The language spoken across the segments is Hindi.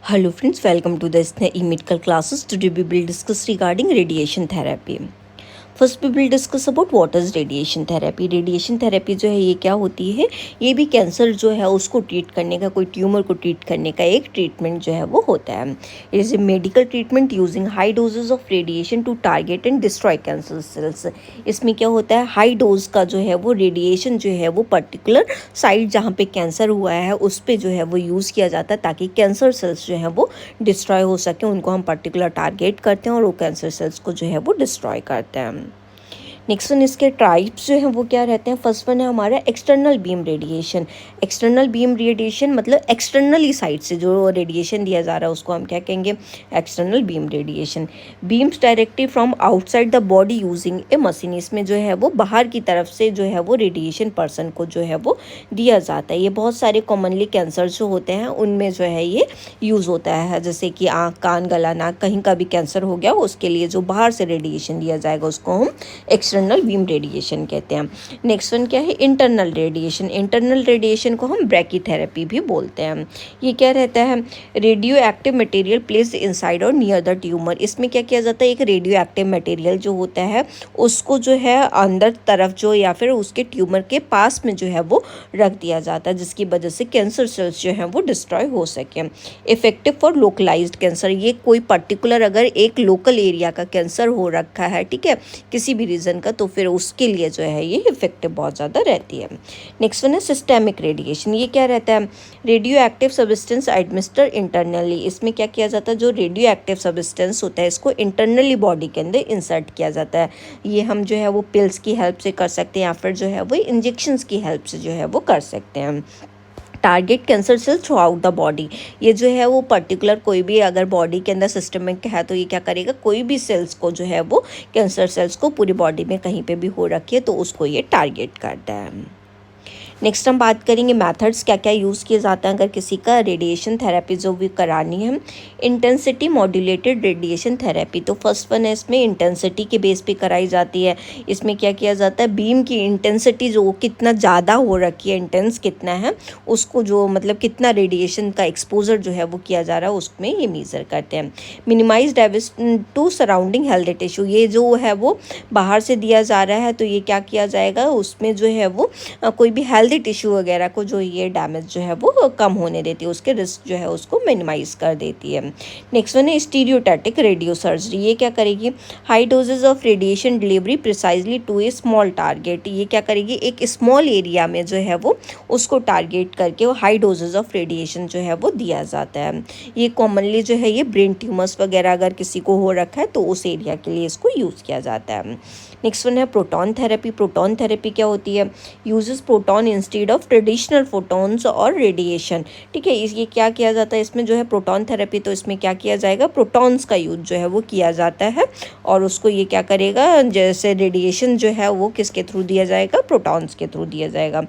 Hello friends, welcome to the SNE medical classes. Today we will discuss regarding radiation therapy. First we will discuss about what is radiation therapy. Radiation therapy जो है ये क्या होती है, ये भी कैंसर जो है उसको ट्रीट करने का, कोई ट्यूमर को ट्रीट करने का एक ट्रीटमेंट जो है वो होता है। It is a medical treatment using high doses of radiation to target and destroy cancer cells. इसमें क्या होता है, हाई डोज का जो है वो रेडिएशन जो है वो पर्टिकुलर साइट जहाँ पे कैंसर हुआ है उस पर जो है वो यूज़ किया जाता है ताकि कैंसर सेल्स जो है वो डिस्ट्रॉय हो सके। उनको हम पर्टिकुलर टारगेट करते हैं और वो कैंसर सेल्स को जो है वो डिस्ट्रॉय करते हैं। नेक्स्ट वन, इसके टाइप्स जो हैं वो क्या रहते हैं। फर्स्ट वन है हमारा external beam radiation. External beam radiation मतलब एक्सटर्नली साइड से जो रेडिएशन दिया जा रहा है उसको हम क्या कहेंगे, external beam radiation. Beams directly from outside the body using A machine. इसमें जो है वो बाहर की तरफ से जो है वो रेडिएशन पर्सन को जो है वो दिया जाता है। ये बहुत सारे कॉमनली कैंसर जो होते हैं उनमें जो है ये यूज़ होता है, जैसे कि आँख, कान, गला, नाक, कहीं का भी कैंसर हो गया उसके लिए जो बाहर से रेडिएशन दिया जाएगा उसको हम एक्सटर्नल बीम रेडिएशन कहते हैं। नेक्स्ट वन क्या है, इंटरनल रेडिएशन। इंटरनल रेडिएशन को हम ब्रैकीथेरेपी भी बोलते हैं। ये क्या रहता है, radio active material placed inside और नियर द ट्यूमर। इसमें क्या किया जाता है, एक रेडियो एक्टिव मटेरियल जो होता है उसको जो है अंदर तरफ जो या फिर उसके ट्यूमर के पास में जो है वो रख दिया जाता है जिसकी वजह से कैंसर सेल्स जो हैं वो डिस्ट्रॉय हो सके। Effective for localised cancer. ये कोई पर्टिकुलर अगर एक लोकल एरिया का कैंसर हो रखा है, ठीक है, किसी भी रीज़न का, तो फिर उसके लिए जो है ये इफेक्टिव बहुत ज़्यादा रहती है। नेक्स्ट वन है सिस्टेमिक रेडिएशन। ये क्या रहता है, radio active substance administer internally. इसमें क्या किया जाता है, जो रेडियो एक्टिव सब्सटेंस होता है इसको इंटरनली बॉडी के अंदर इंसर्ट किया जाता है। ये हम जो है वो पिल्स की हेल्प से कर सकते हैं या फिर जो है वो इंजेक्शंस की हेल्प से जो है वो कर सकते हैं। Target cancer cells through out the body. ये जो है वो पर्टिकुलर कोई भी अगर बॉडी के अंदर सिस्टमिक है तो ये क्या करेगा, कोई भी सेल्स को जो है वो कैंसर सेल्स को पूरी बॉडी में कहीं पे भी हो रखी है तो उसको ये टारगेट करता है। नेक्स्ट हम बात करेंगे मेथड्स क्या क्या यूज़ किए जाते हैं अगर किसी का रेडिएशन थेरेपी जो भी करानी है। Intensity modulated radiation therapy. तो फर्स्ट वन है इसमें इंटेंसिटी के बेस पे कराई जाती है। इसमें क्या किया जाता है, बीम की इंटेंसिटी जो कितना ज़्यादा हो रखी है, इंटेंस कितना है, उसको जो मतलब कितना रेडिएशन का एक्सपोजर जो है वो किया जा रहा है उसमें ये मेज़र करते हैं। Minimise damage to surrounding healthy tissue. ये जो है वो बाहर से दिया जा रहा है तो ये क्या किया जाएगा, उसमें जो है वो कोई भी हेल्दी टिश्यू वगैरह को जो ये डैमेज जो है वो कम होने देती है, उसके रिस्क जो है उसको मिनिमाइज कर देती है। नेक्स्ट वन है स्टीरियोटैटिक रेडियो सर्जरी। ये क्या करेगी, high doses of radiation delivery precisely to a small target. ये क्या करेगी, एक स्मॉल एरिया में जो है वो उसको टारगेट करके वो हाई डोजेज ऑफ रेडिएशन जो है वो दिया जाता है। ये कॉमनली जो है ये ब्रेन ट्यूमर्स वगैरह अगर किसी को हो रखा है तो उस एरिया के लिए इसको यूज़ किया जाता है। नेक्स्ट वन है प्रोटॉन थेरेपी। प्रोटॉन थेरेपी क्या होती है, uses proton instead of traditional photons और रेडिएशन। ठीक है, ये क्या किया जाता है, इसमें जो है प्रोटॉन थेरेपी तो इसमें क्या किया जाएगा, प्रोटॉन्स का यूज जो है वो किया जाता है और उसको ये क्या करेगा, जैसे रेडिएशन जो है वो किसके थ्रू दिया जाएगा, प्रोटॉन्स के थ्रू दिया जाएगा।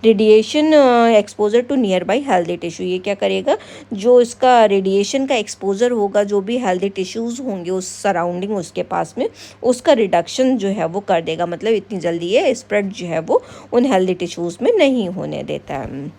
Radiation exposure to nearby healthy tissue. ये क्या करेगा, जो इसका रेडिएशन का एक्सपोजर होगा जो भी हेल्दी टिश्यूज़ होंगे उस सराउंडिंग उसके पास में, उसका रिडक्शन जो है वो कर देगा। मतलब इतनी जल्दी ये स्प्रेड जो है वो उन हेल्दी टिश्यूज़ में नहीं होने देता है।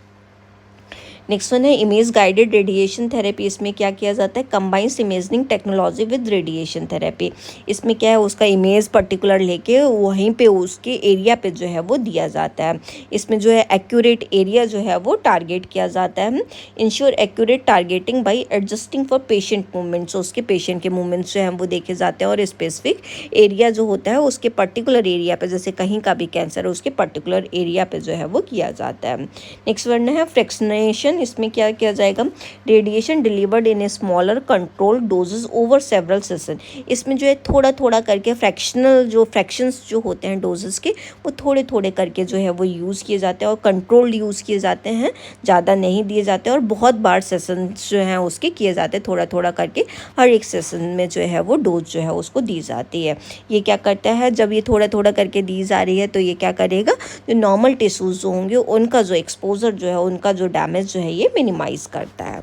नेक्स्ट वन है इमेज गाइडेड रेडिएशन थेरेपी। इसमें क्या किया जाता है, combines imaging technology with radiation therapy. इसमें क्या है, उसका इमेज पर्टिकुलर लेके वहीं पे उसके एरिया पे जो है वो दिया जाता है। इसमें जो है एक्यूरेट एरिया जो है वो टारगेट किया जाता है। Ensure accurate targeting by adjusting for patient movements. उसके पेशेंट के मूवमेंट्स जो हैं वो देखे जाते हैं और स्पेसिफिक एरिया जो होता है उसके पर्टिकुलर एरिया पे, जैसे कहीं का भी कैंसर है उसके पर्टिकुलर एरिया पे जो है वो किया जाता है। नेक्स्ट वन है फ्रैक्शनेशन। इसमें क्या किया जाएगा, radiation delivered in a smaller control doses over several session. इसमें जो है थोड़ा थोड़ा करके फ्रैक्शनल जो फ्रैक्शंस जो होते हैं डोजेस के वो थोड़े थोड़े करके जो है वो यूज़ किए जाते हैं और कंट्रोल्ड यूज़ किए जाते हैं, ज़्यादा नहीं दिए जाते और बहुत बार सेशन जो हैं उसके किए जाते हैं, थोड़ा थोड़ा करके हर एक सेशन में जो है वो डोज जो है उसको दी जाती है। ये क्या करता है, जब ये थोड़ा थोड़ा करके दी जा रही है तो ये क्या करेगा, जो नॉर्मल टिश्यूज़ होंगे उनका जो एक्सपोजर जो है, उनका जो डैमेज जो है ये मिनिमाइज़ करता है।